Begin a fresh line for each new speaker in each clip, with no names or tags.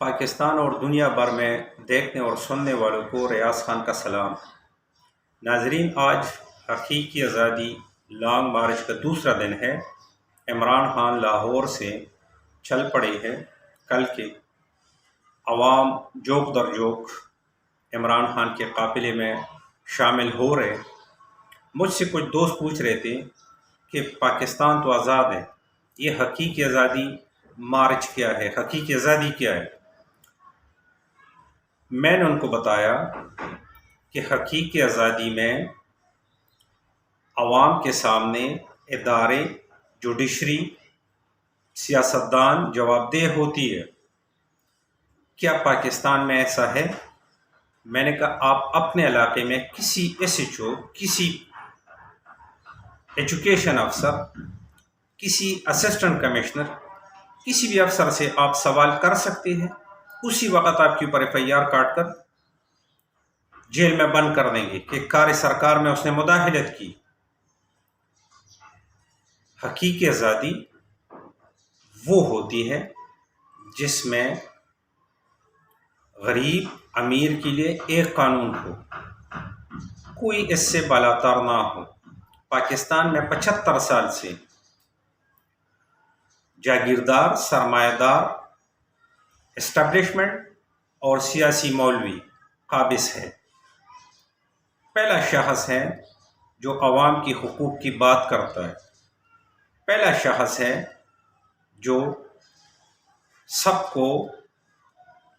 پاکستان اور دنیا بھر میں دیکھنے اور سننے والوں کو ریاض خان کا سلام۔ ناظرین، آج حقیقی آزادی لانگ مارچ کا دوسرا دن ہے۔ عمران خان لاہور سے چل پڑے ہیں۔ کل کے عوام جوک در جوک عمران خان کے قافلے میں شامل ہو رہے۔ مجھ سے کچھ دوست پوچھ رہے تھے کہ پاکستان تو آزاد ہے، یہ حقیقی آزادی مارچ کیا ہے، حقیقی آزادی کیا ہے؟ میں نے ان کو بتایا کہ حقیقی آزادی میں عوام کے سامنے ادارے، جوڈیشری، سیاستدان جواب دہ ہوتی ہے۔ کیا پاکستان میں ایسا ہے؟ میں نے کہا آپ اپنے علاقے میں کسی ایس ایچ او، کسی ایجوکیشن افسر، کسی اسسٹنٹ کمشنر، کسی بھی افسر سے آپ سوال کر سکتے ہیں، اسی وقت آپ کے اوپر FIR کاٹ کر جیل میں بند کر دیں گے کہ کار سرکار میں اس نے مداخلت کی۔ حقیقی آزادی وہ ہوتی ہے جس میں غریب امیر کے لیے ایک قانون ہو، کوئی اس سے بالاتر نہ ہو۔ پاکستان میں 75 سال سے جاگیردار، سرمایہ دار، اسٹیبلشمنٹ اور سیاسی مولوی قابض ہے۔ پہلا شخص ہے جو عوام کی حقوق کی بات کرتا ہے، پہلا شخص ہے جو سب کو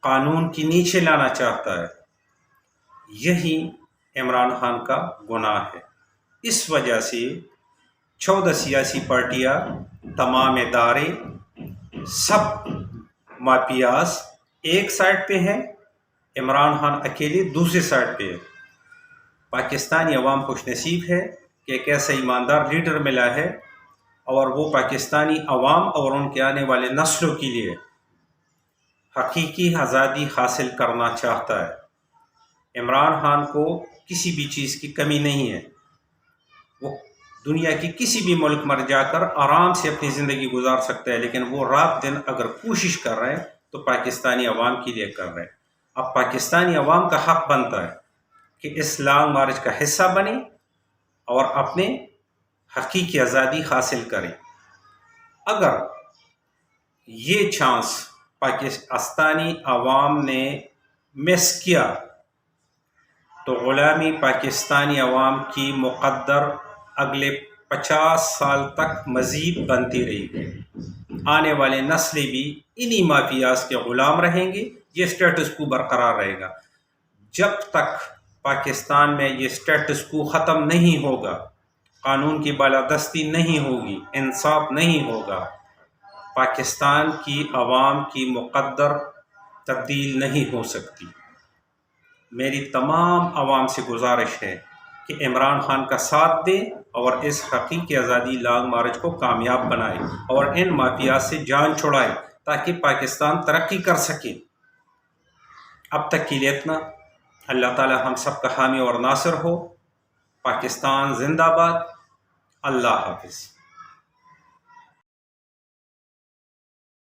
قانون کے نیچے لانا چاہتا ہے۔ یہی عمران خان کا گناہ ہے۔ اس وجہ سے 14 سیاسی پارٹیاں، تمام ادارے، سب مافیاز ایک سائڈ پہ ہیں، عمران خان اکیلے دوسرے سائڈ پہ ہے۔ پاکستانی عوام خوش نصیب ہے کہ ایک ایسا ایماندار لیڈر ملا ہے، اور وہ پاکستانی عوام اور ان کے آنے والے نسلوں کے لیے حقیقی آزادی حاصل کرنا چاہتا ہے۔ عمران خان کو کسی بھی چیز کی کمی نہیں ہے، وہ دنیا کی کسی بھی ملک میں جا کر آرام سے اپنی زندگی گزار سکتا ہے، لیکن وہ رات دن اگر کوشش کر رہے ہیں تو پاکستانی عوام کے لیے کر رہے ہیں۔ اب پاکستانی عوام کا حق بنتا ہے کہ اس لانگ مارچ کا حصہ بنے اور اپنے حقیقی آزادی حاصل کریں۔ اگر یہ چانس پاکستانی عوام نے مس کیا تو غلامی پاکستانی عوام کی مقدر اگلے 50 سال تک مزید بنتی رہے گی۔ آنے والے نسلیں بھی انہی مافیاز کے غلام رہیں گے، یہ سٹیٹس کو برقرار رہے گا۔ جب تک پاکستان میں یہ سٹیٹس کو ختم نہیں ہوگا، قانون کی بالادستی نہیں ہوگی، انصاف نہیں ہوگا، پاکستان کی عوام کی مقدر تبدیل نہیں ہو سکتی۔ میری تمام عوام سے گزارش ہے کہ عمران خان کا ساتھ دیں اور اس حقیقی آزادی لانگ مارچ کو کامیاب بنائے اور ان مافیا سے جان چھڑائے تاکہ پاکستان ترقی کر سکے۔ اب تک کے لیے اتنا۔ اللہ تعالی ہم سب کا حامی اور ناصر ہو۔ پاکستان زندہ باد۔ اللہ حافظ۔